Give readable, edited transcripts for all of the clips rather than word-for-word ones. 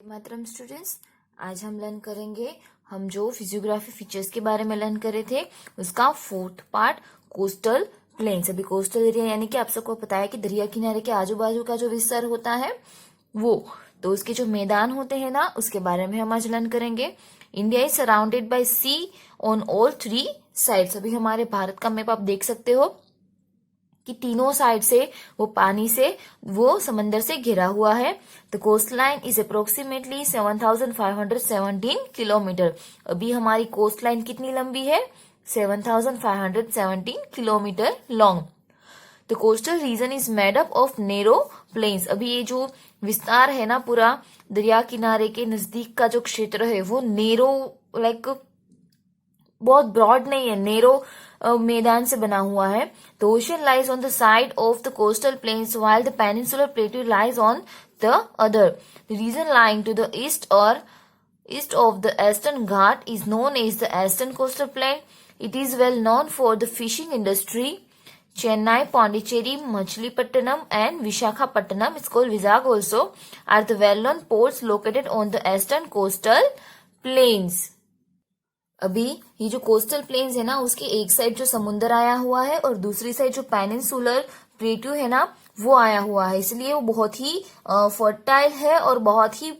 मातरम students, आज हम learn करेंगे। हम जो फिजियोग्राफी फीचर्स के बारे में लर्न करे थे उसका फोर्थ पार्ट कोस्टल प्लेन्स। अभी कोस्टल एरिया यानी कि आप सबको पता है कि दरिया किनारे के आजू बाजू का जो विस्तार होता है वो, तो उसके जो मैदान होते हैं ना, उसके बारे में हम आज लर्न करेंगे। India is surrounded by sea on all three sides. अभी हमारे भारत का मैप आप देख सकते हो कि तीनों साइड से वो पानी से, वो समंदर से घिरा हुआ है। The coast line is approximately 7,517 kilometre. अभी हमारी कोस्ट लाइन कितनी लंबी है? 7,517 kilometre long. The coastal region is made up of narrow plains. अभी ये जो विस्तार है ना, पूरा दरिया किनारे के नजदीक का जो क्षेत्र है वो नेरो, लाइक बहुत ब्रॉड नहीं है, नेरो मैदान से बना हुआ है। The ocean lies on the side of the coastal plains while the peninsular plateau lies on the other. The region lying to the east और east of the Eastern Ghat is known as the Eastern Coastal Plain. It is well known for the fishing industry. Chennai, Pondicherry, Machilipattanam and Visakhapatnam, it's called Vizag also, are the well-known ports located on the Eastern Coastal Plains. अभी ये जो coastal planes है ना, उसके एक side जो समुन्दर आया हुआ है और दूसरी साइड जो पेनिनसुलर प्लेट्यू है ना, वो आया हुआ है। इसलिए वो बहुत ही फर्टाइल है और बहुत ही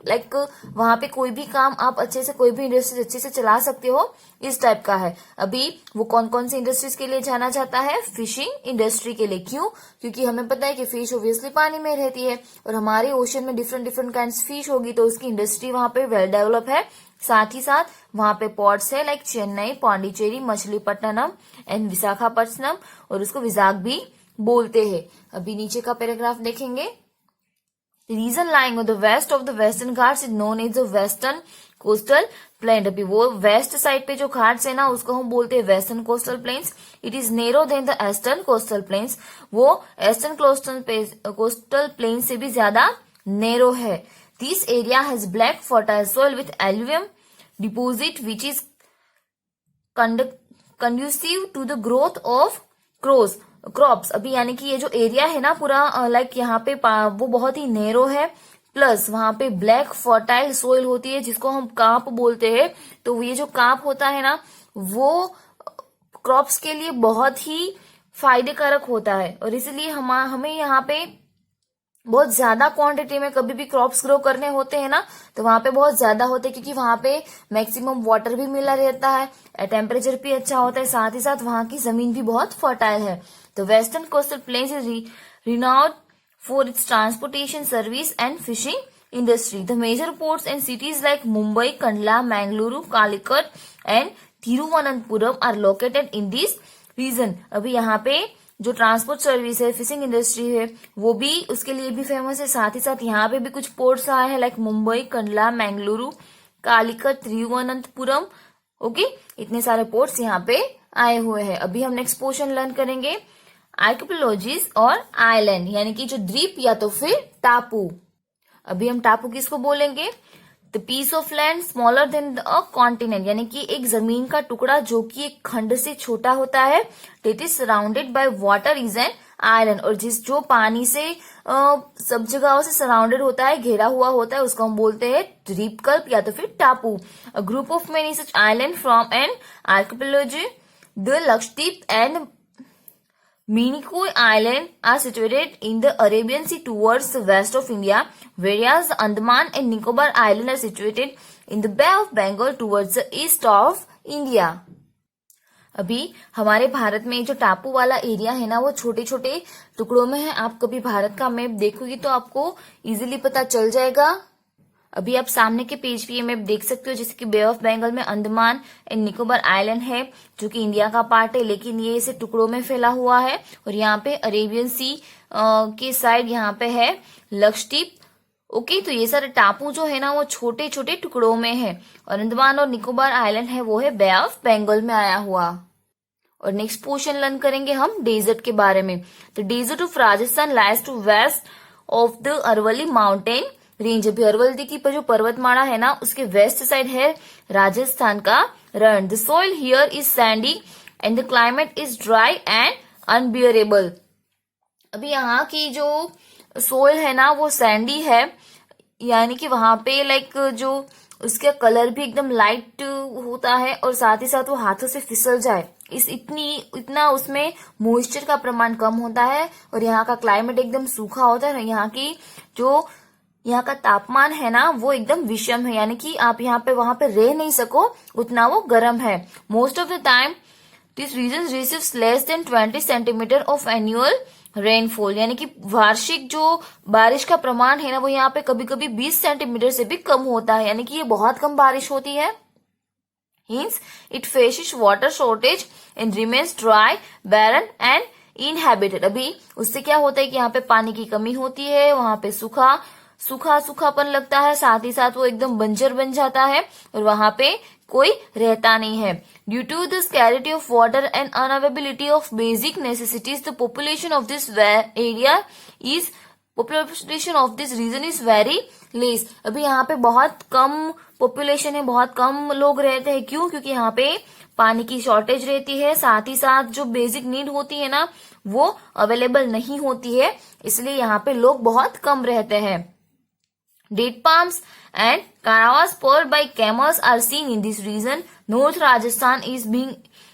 लाइक वहां पे कोई भी काम आप अच्छे से, कोई भी इंडस्ट्रीज अच्छे से चला सकते हो, इस टाइप का है। अभी वो कौन कौन सी इंडस्ट्रीज के लिए जाना जाता है? फिशिंग इंडस्ट्री के लिए। क्यों? क्योंकि हमें पता है कि फिश ऑब्वियसली पानी में रहती है और हमारे ओशन में डिफरेंट डिफरेंट काइंड फिश होगी, तो उसकी इंडस्ट्री वहां पे वेल डेवलप है। साथ ही साथ वहां पे पोर्ट्स है लाइक चेन्नई, पौंडीचेरी, मछलीपट्टनम एंड विशाखापट्टनम, और उसको विजाग भी बोलते हैं। अभी नीचे का पैराग्राफ देखेंगे। Region lying on the west of the western Ghats is known as the western coastal plain. अभी वो वेस्ट साइड पे जो घाट्स है ना, उसको हम बोलते हैं western coastal plains. It is narrow than the eastern coastal plains. वो ईस्टर्न कोस्टल प्लेन से भी ज्यादा नेरो है। This area has black fertile soil with alluvium deposit which is conducive to the growth of crops. अभी यानी कि ये जो एरिया है ना पूरा, लाइक यहाँ पे वो बहुत ही नेरो है, प्लस वहां पे ब्लैक फर्टाइल सोइल होती है जिसको हम काप बोलते हैं। तो ये जो काप होता है ना, वो क्रॉप्स के लिए बहुत ही फायदेकारक होता है और इसलिए हमें यहाँ पे बहुत ज्यादा क्वांटिटी में कभी भी क्रॉप्स ग्रो करने होते हैं ना, तो वहां पे बहुत ज्यादा होते हैं क्योंकि वहां पे मैक्सिमम वाटर भी मिला रहता है, टेम्परेचर भी अच्छा होता है, साथ ही साथ वहां की जमीन भी बहुत फर्टाइल है। तो western coastal plains is renowned for its transportation service and fishing industry. The major ports and cities like Mumbai, Kandla, Mangaluru, Calicut and Thiruvananthapuram are located in this region. अभी यहाँ पे जो ट्रांसपोर्ट सर्विस है, फिशिंग इंडस्ट्री है, वो भी उसके लिए भी फेमस है। साथ ही साथ यहाँ पे भी कुछ पोर्ट्स आए हैं लाइक मुंबई, कंडला, मैंगलुरु, कालीकट, तिरुवनंतपुरम। ओके, इतने सारे पोर्ट्स यहाँ पे आए हुए हैं। अभी हम नेक्स्ट पोर्शन लर्न करेंगे आर्कियोलॉजीज और आइलैंड, यानी कि जो द्वीप या तो फिर टापू। अभी हम टापू किसको बोलेंगे? The piece of land smaller than a continent, यानी कि एक जमीन का टुकड़ा जो कि एक खंड से छोटा होता है। That is surrounded by water is an island, और जो पानी से सब जगहों से सराउंडेड होता है, घेरा हुआ होता है, उसको हम बोलते हैं द्वीपकल्प या तो फिर टापू। A group of many such island from an archaeology. The Lakshadweep and Minicoy Island are situated in the Arabian Sea towards the west of India, whereas the Andaman and Nicobar Islands are situated in the Bay of Bengal towards the east of India. अभी हमारे भारत में जो टापू वाला area है ना, वो छोटे छोटे टुकड़ों में है। आप कभी भारत का मैप देखोगी तो आपको इजीली पता चल जाएगा। अभी आप सामने के पेज पे ये मैप देख सकते हो, जैसे कि बे ऑफ बंगाल में अंडमान एंड निकोबार आइलैंड है जो कि इंडिया का पार्ट है, लेकिन ये इसे टुकड़ों में फैला हुआ है। और यहाँ पे अरेबियन सी के साइड यहाँ पे है लक्षद्वीप। ओके, तो ये सारे टापू जो है ना, वो छोटे छोटे टुकड़ों में है, और अंडमान और निकोबार आइलैंड है वो है बे ऑफ बंगाल में आया हुआ। और नेक्स्ट पोर्शन लर्न करेंगे हम डेजर्ट के बारे में। तो desert of Rajasthan lies to west of the Aravali mountain range. अभी अरवल्ली की जो पर्वतमाला है ना, उसके वेस्ट साइड है राजस्थान का रण। The soil here is Sandy and the climate is dry and unbearable. अभी यहाँ की जो सोइल है ना, वो सैंडी है यानी कि वहां पे लाइक जो उसका कलर भी एकदम लाइट होता है और साथ ही साथ वो हाथों से फिसल जाए, इतना उसमें मॉइस्चर का प्रमाण कम होता है और यहाँ का क्लाइमेट एकदम सूखा होता है। यहाँ का तापमान है ना वो एकदम विषम है, यानी कि आप यहाँ पे वहां पे रह नहीं सको, उतना वो गर्म है। Most of the time this region receives less than 20 centimetre of annual rainfall, यानी कि वार्षिक जो बारिश का प्रमाण है ना वो यहाँ पे कभी कभी 20 सेंटीमीटर से भी कम होता है, यानी कि ये बहुत कम बारिश होती है। Hence, it faces water shortage and remains dry, barren and inhabited। अभी उससे क्या होता है कि यहाँ पे पानी की कमी होती है, वहां पे सूखापन लगता है, साथ ही साथ वो एकदम बंजर बन जाता है और वहां पे कोई रहता नहीं है। Due to the scarcity of water and unavailability of basic necessities, the population of this area is population of this region is very less. अभी यहाँ पे बहुत कम पॉपुलेशन है, बहुत कम लोग रहते हैं। क्यों? क्योंकि यहाँ पे पानी की शॉर्टेज रहती है, साथ ही साथ जो बेसिक नीड होती है ना वो अवेलेबल नहीं होती है, इसलिए यहाँ पे लोग बहुत कम रहते हैं। Date palms and canoas pulled by camels are seen in this region. North Rajasthan is being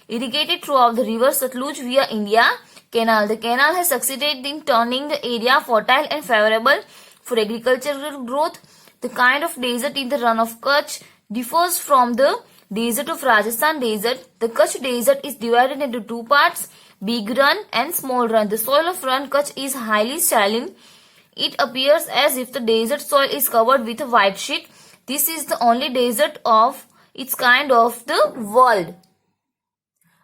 irrigated throughout the river Satluj via India Canal. The canal has succeeded in turning the area fertile and favorable for agricultural growth. The kind of desert in the run of Kutch differs from the desert of Rajasthan desert. The Kutch desert is divided into two parts, big run and small run. The soil of run Kutch is highly saline. It appears as if the desert soil is covered with a white sheet. This is the only desert of its kind of the world.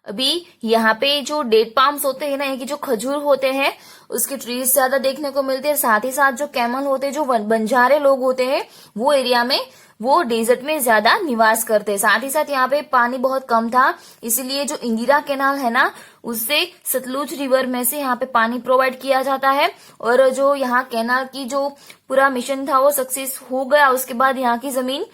अभी यहाँ पे जो date palms होते हैं ना, ये कि जो खजूर होते हैं उसके ट्रीज ज्यादा देखने को मिलते हैं, साथ ही साथ जो कैमल होते हैं, जो बंजारे लोग होते हैं, वो एरिया में वो डेजर्ट में ज्यादा निवास करते हैं। साथ ही साथ यहाँ पे पानी बहुत कम था, इसीलिए जो इंदिरा कैनाल है ना उससे सतलुज रिवर में से यहाँ पे पानी प्रोवाइड किया जाता है। और जो यहाँ कैनाल की जो पूरा मिशन था वो सक्सेस हो गया, उसके बाद यहाँ की जमीन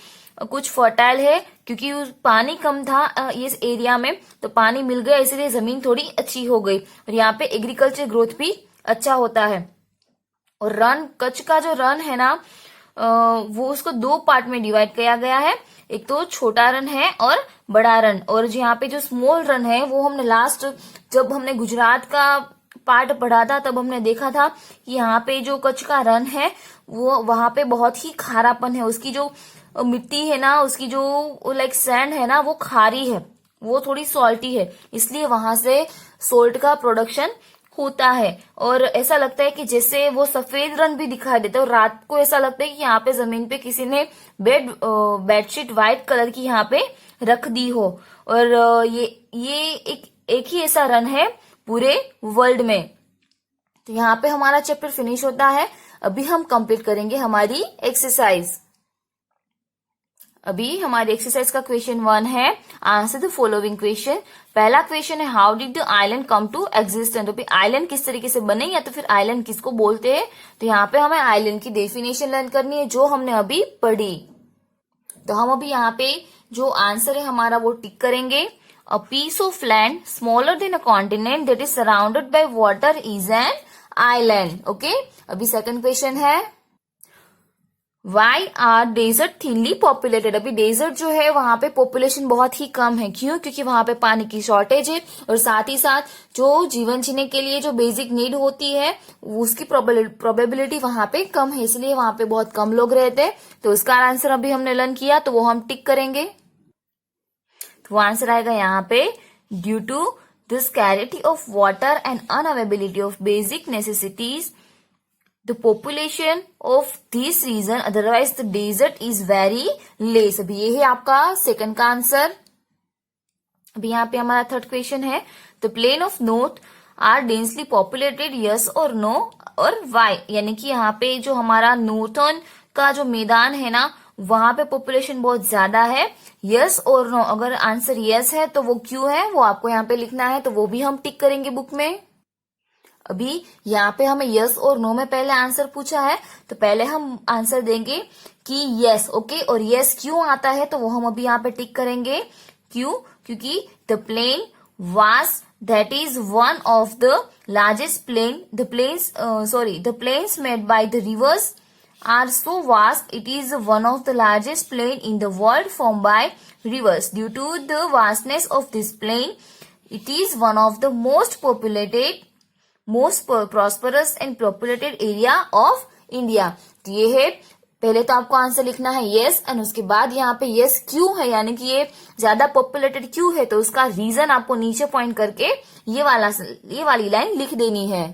कुछ फर्टाइल है, क्योंकि पानी कम था इस एरिया में, तो पानी मिल गया, इसलिए जमीन थोड़ी अच्छी हो गई और यहाँ पे एग्रीकल्चर ग्रोथ भी अच्छा होता है। और रन कच्छ का जो रन है ना वो उसको दो पार्ट में डिवाइड किया गया है, एक तो छोटा रन है और बड़ा रन। और यहाँ पे जो स्मॉल रन है वो हमने लास्ट जब हमने गुजरात का पार्ट पढ़ा था तब हमने देखा था कि यहाँ पे जो कच्छ का रन है वो वहां पे बहुत ही खारापन है, उसकी जो मिट्टी है ना, उसकी जो लाइक सैंड है ना वो खारी है, वो थोड़ी सॉल्टी है, इसलिए वहां से सोल्ट का प्रोडक्शन होता है। और ऐसा लगता है कि जैसे वो सफेद रंग भी दिखाई देता है और रात को ऐसा लगता है कि यहाँ पे जमीन पे किसी ने बेडशीट व्हाइट कलर की यहाँ पे रख दी हो। और ये एक ही ऐसा रन है पूरे वर्ल्ड में। तो यहाँ पे हमारा चैप्टर फिनिश होता है। अभी हम कंप्लीट करेंगे हमारी एक्सरसाइज। अभी हमारी एक्सरसाइज का क्वेश्चन 1 है, आंसर द फॉलोइंग क्वेश्चन। पहला क्वेश्चन है how did the island come to existence. तो आइलैंड किस तरीके से बने या तो फिर आइलैंड किसको बोलते हैं, तो यहाँ पे हमें आइलैंड की डेफिनेशन लर्न करनी है जो हमने अभी पढ़ी। तो हम अभी यहाँ पे जो आंसर है हमारा वो टिक करेंगे। A piece of land smaller than a continent that is surrounded by water is an island. Okay, अभी सेकंड क्वेश्चन है why are desert thinly populated. अभी डेजर्ट जो है वहां पे पॉपुलेशन बहुत ही कम है। क्यों? क्योंकि वहां पे पानी की शॉर्टेज है और साथ ही साथ जो जीवन जीने के लिए जो बेसिक नीड होती है उसकी प्रोबेबिलिटी वहां पे कम है, इसलिए वहां पे बहुत कम लोग रहते हैं। तो उसका आंसर अभी हमने लर्न किया तो वो हम टिक करेंगे। तो आंसर आएगा यहाँ पे due to the scarcity of water and unavailability of basic necessities the population of this region, otherwise the desert is very less। अभी ये है आपका सेकंड का आंसर। अभी यहाँ पे हमारा थर्ड क्वेश्चन है the plain of north are densely populated, yes और नो और वाई। यानी कि यहाँ पे जो हमारा नॉर्थर्न का जो मैदान है ना वहां पे पॉपुलेशन बहुत ज्यादा है, यस और नो। अगर आंसर यस है तो वो क्यों है वो आपको यहाँ पे लिखना है, तो वो भी हम टिक करेंगे बुक में। अभी यहाँ पे हमें यस और नो में पहले आंसर पूछा है तो पहले हम आंसर देंगे कि यस। ओके, और यस क्यों आता है तो वो हम अभी यहाँ पे टिक करेंगे। क्यों? क्योंकि the plain vast that is one of the largest plain the plains made by the rivers are so vast, it is one of the largest plain in the world formed by rivers. Due to the vastness of this plain, it is one of the most prosperous and populated area of India. तो ये है, पहले तो आपको answer लिखना है yes, and उसके बाद यहाँ पे यस क्यों है, यानी कि ये ज्यादा पॉपुलेटेड क्यों है, तो उसका रीजन आपको नीचे पॉइंट करके ये वाली लाइन लिख देनी है.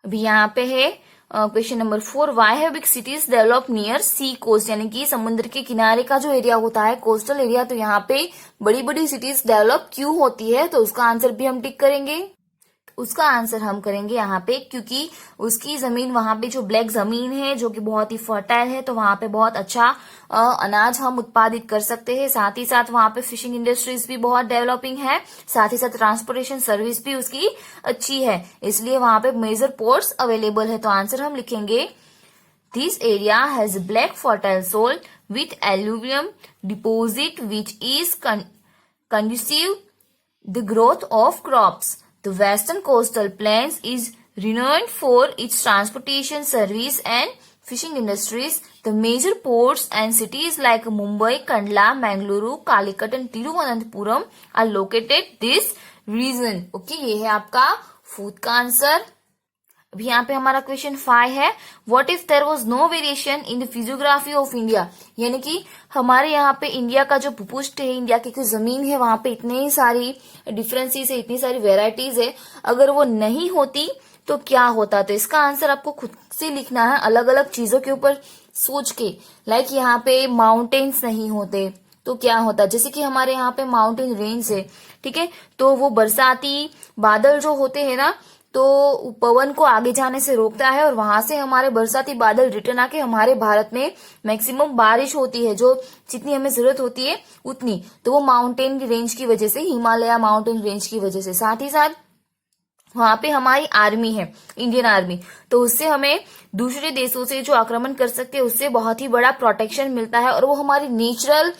अभी यहाँ पे है question number 4. Why have big cities develop near sea coast, यानी कि समुद्र के किनारे का जो एरिया होता है, कोस्टल एरिया, तो यहाँ पे बड़ी बड़ी सिटीज डेवलप क्यों होती है, तो उसका आंसर भी हम टिक करेंगे. उसका आंसर हम करेंगे यहाँ पे, क्योंकि उसकी जमीन, वहां पे जो ब्लैक जमीन है जो कि बहुत ही फर्टाइल है, तो वहां पे बहुत अच्छा अनाज हम उत्पादित कर सकते हैं. साथ ही साथ वहां पे फिशिंग इंडस्ट्रीज भी बहुत डेवलपिंग है, साथ ही साथ ट्रांसपोर्टेशन सर्विस भी उसकी अच्छी है, इसलिए वहां पे मेजर पोर्ट्स अवेलेबल है. तो आंसर हम लिखेंगे this area has black fertile soil with alluvium deposit which is conducive the growth of crops. The western coastal plains is renowned for its transportation service and fishing industries. The major ports and cities like Mumbai, Kandla, Mangaluru, Calicut and Tiruvananthapuram are located this region. Okay, ये है आपका fourth का answer. अभी यहाँ पे हमारा question 5 है. What if there was no variation in the physiography of India, यानी कि हमारे यहाँ पे इंडिया का जो भूपुष्ठ है, इंडिया की जो जमीन है, वहां पे इतनी सारी डिफरेंसेस है, इतनी सारी वेराइटीज है, अगर वो नहीं होती तो क्या होता. तो इसका आंसर आपको खुद से लिखना है, अलग अलग चीजों के ऊपर सोच के. लाइक यहाँ पे माउंटेन्स नहीं होते तो क्या होता, जैसे कि हमारे यहाँ पे माउंटेन रेंज है, ठीक है, तो वो बरसाती बादल जो होते हैं ना, तो पवन को आगे जाने से रोकता है और वहां से हमारे बरसाती बादल रिटर्न आके हमारे भारत में मैक्सिमम बारिश होती है, जो जितनी हमें जरूरत होती है उतनी, तो वो माउंटेन रेंज की वजह से, हिमालय माउंटेन रेंज की वजह से. साथ ही साथ वहां पे हमारी आर्मी है, इंडियन आर्मी, तो उससे हमें दूसरे देशों से जो आक्रमण कर सकते हैं उससे बहुत ही बड़ा प्रोटेक्शन मिलता है, और वो हमारी नेचुरल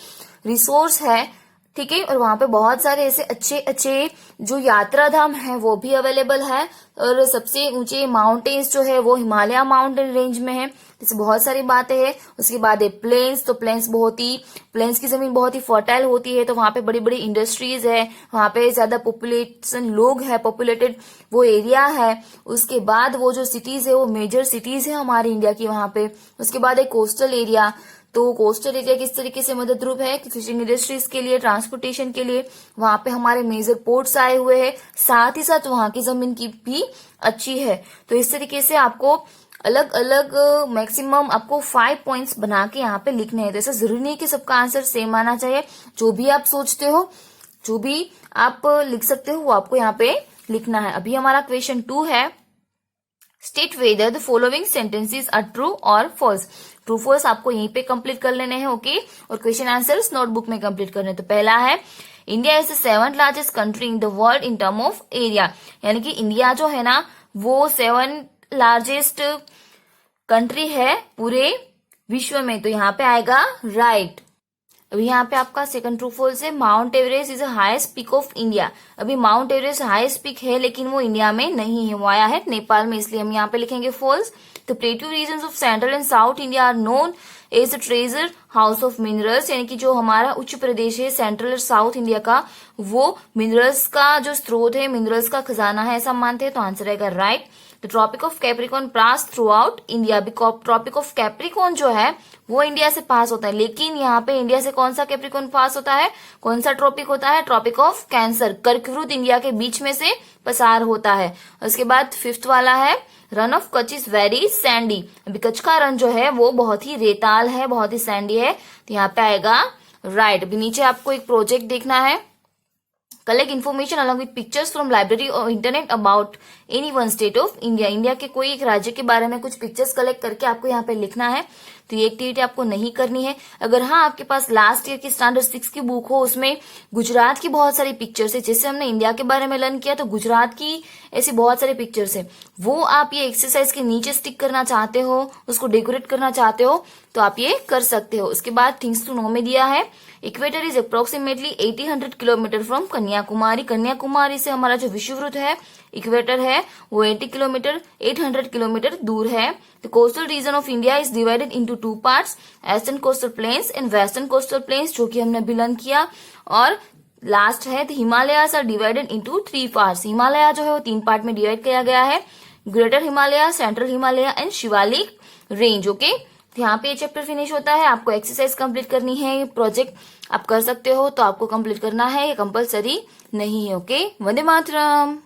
रिसोर्स है, ठीक है. और वहां पे बहुत सारे ऐसे अच्छे अच्छे जो यात्रा धाम है वो भी अवेलेबल है, और सबसे ऊंचे माउंटेन्स जो है वो हिमालय माउंटेन रेंज में है. जैसे बहुत सारी बातें हैं. उसके बाद है प्लेन्स, तो प्लेन्स की जमीन बहुत ही फर्टाइल होती है, तो वहां पे बड़ी बड़ी इंडस्ट्रीज है, वहां पे ज्यादा पॉपुलेशन लोग है, पॉपुलेटेड वो एरिया है. उसके बाद वो जो सिटीज है वो मेजर सिटीज है हमारे इंडिया की वहां पे. उसके बाद है कोस्टल एरिया, तो कोस्टल एरिया किस तरीके से मददरूप है कि फिशिंग इंडस्ट्रीज के लिए, ट्रांसपोर्टेशन के लिए वहां पे हमारे मेजर पोर्ट्स आए हुए हैं, साथ ही साथ वहां की जमीन की भी अच्छी है. तो इस तरीके से आपको अलग अलग मैक्सिमम आपको 5 पॉइंट्स बना के यहाँ पे लिखने हैं. तो ऐसा जरूरी नहीं कि सबका आंसर सेम आना चाहिए, जो भी आप सोचते हो, जो भी आप लिख सकते हो वो आपको यहाँ पे लिखना है. अभी हमारा क्वेश्चन 2 है. State whether the following sentences are true और फॉल्स. ट्रू फॉल्स आपको यहीं पे कंप्लीट कर लेने हैं, ओके, और क्वेश्चन आंसर्स नोटबुक में कंप्लीट करने. तो पहला है, India is the 7th largest country in the world in term of area, यानी कि इंडिया जो है ना वो 7th लार्जेस्ट कंट्री है पूरे विश्व में. तो यहाँ पे आएगा राइट. अभी यहाँ पे आपका सेकंड ट्रू फॉल्स है. Mount Everest is the highest peak of India. अभी माउंट एवरेस्ट हाईएस्ट पीक है, लेकिन वो इंडिया में नहीं है, वो आया है नेपाल में, इसलिए हम यहाँ पे लिखेंगे false. The plateau region of central and south India are known as the treasure house of minerals, यानी कि जो हमारा उच्च प्रदेश है सेंट्रल और साउथ इंडिया का, वो मिनरल्स का जो स्रोत है, मिनरल्स का खजाना है, ऐसा मानते हैं. तो आंसर रहेगा right. The tropic of Capricorn pass throughout India. Tropic of Capricorn जो है वो इंडिया से पास होता है, लेकिन यहाँ पे इंडिया से कौन सा कैप्रिकॉर्न पास होता है, कौन सा ट्रॉपिक होता है, ट्रॉपिक ऑफ कैंसर, कर्कवृत इंडिया के बीच में से पसार होता है. उसके बाद 5th वाला है, run of Kutch is very Sandy. अभी कच्छ का रन जो है वो बहुत ही रेताल है, बहुत ही सैंडी है, तो यहाँ पे आएगा राइट. अभी नीचे आपको एक प्रोजेक्ट देखना है. Collect information along with pictures from library और internet about any one state of India. India के कोई एक राज्य के बारे में कुछ पिक्चर्स कलेक्ट करके आपको यहाँ पे लिखना है. तो ये एक्टिविटी आपको नहीं करनी है. अगर हाँ आपके पास लास्ट ईयर की स्टैंडर्ड 6 की बुक हो, उसमें गुजरात की बहुत सारी पिक्चर्स है, जैसे हमने इंडिया के बारे में लर्न किया, तो गुजरात की ऐसी बहुत सारी पिक्चर्स है, वो आप ये एक्सरसाइज के नीचे स्टिक करना चाहते हो, उसको डेकोरेट करना चाहते हो, तो आप ये कर सकते हो. उसके बाद थिंग्स टू नो में दिया है. Equator is approximately 1800 kilometre from Kanyakumari. Kanyakumari से हमारा जो विषुववृत्त है इक्वेटर है वो 800 किलोमीटर दूर है। The coastal region of India is divided into 2 parts, eastern coastal plains and western coastal plains, जो कि हमने अभी लर्न किया। और लास्ट है the Himalayas are divided into 3 parts, Himalaya जो है वो 3 पार्ट में डिवाइड किया गया है, greater Himalaya, central Himalaya and Shivalik range. Okay, यहाँ पे ये चैप्टर फिनिश होता है। आपको एक्सरसाइज कंप्लीट करनी है, ये प्रोजेक्ट आप कर सकते हो तो आपको कंप्लीट करना है, ये कंपलसरी नहीं है। ओके, वंदे मातरम।